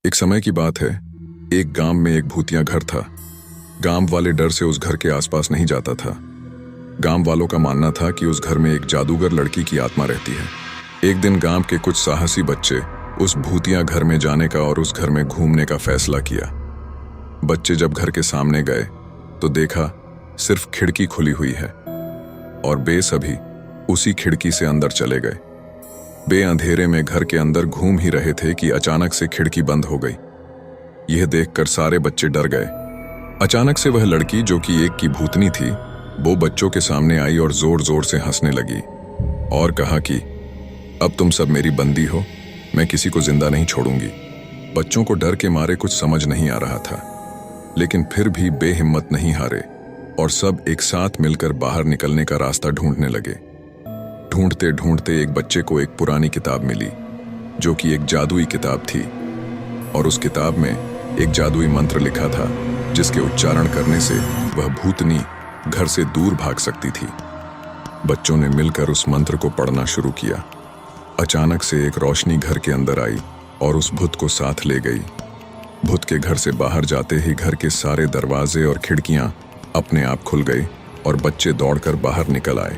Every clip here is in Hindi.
एक समय की बात है। एक गांव में एक भूतिया घर था। गांव वाले डर से उस घर के आसपास नहीं जाता था। गांव वालों का मानना था कि उस घर में एक जादूगर लड़की की आत्मा रहती है। एक दिन गांव के कुछ साहसी बच्चे उस भूतिया घर में जाने का और उस घर में घूमने का फैसला किया। बच्चे जब घर के सामने गए तो देखा सिर्फ खिड़की खुली हुई है और बे सभी उसी खिड़की से अंदर चले गए। बे अंधेरे में घर के अंदर घूम ही रहे थे कि अचानक से खिड़की बंद हो गई। यह देखकर सारे बच्चे डर गए। अचानक से वह लड़की जो कि एक की भूतनी थी, वो बच्चों के सामने आई और जोर जोर से हंसने लगी और कहा कि अब तुम सब मेरी बंदी हो, मैं किसी को जिंदा नहीं छोड़ूंगी। बच्चों को डर के मारे कुछ समझ नहीं आ रहा था, लेकिन फिर भी बेहिम्मत नहीं हारे और सब एक साथ मिलकर बाहर निकलने का रास्ता ढूंढने लगे। ढूंढते ढूंढते एक बच्चे को एक पुरानी किताब मिली जो कि एक जादुई किताब थी और उस किताब में एक जादुई मंत्र लिखा था जिसके उच्चारण करने से वह भूतनी घर से दूर भाग सकती थी। बच्चों ने मिलकर उस मंत्र को पढ़ना शुरू किया। अचानक से एक रोशनी घर के अंदर आई और उस भूत को साथ ले गई। भूत के घर से बाहर जाते ही घर के सारे दरवाजे और खिड़कियां अपने आप खुल गई और बच्चे दौड़कर बाहर निकल आए।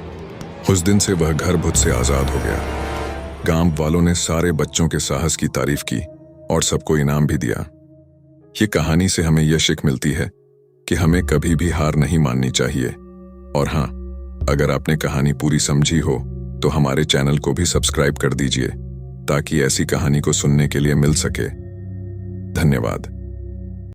उस दिन से वह घर भूत से आजाद हो गया। गांव वालों ने सारे बच्चों के साहस की तारीफ की और सबको इनाम भी दिया। ये कहानी से हमें यह सीख मिलती है कि हमें कभी भी हार नहीं माननी चाहिए। और हाँ, अगर आपने कहानी पूरी समझी हो तो हमारे चैनल को भी सब्सक्राइब कर दीजिए ताकि ऐसी कहानी को सुनने के लिए मिल सके। धन्यवाद।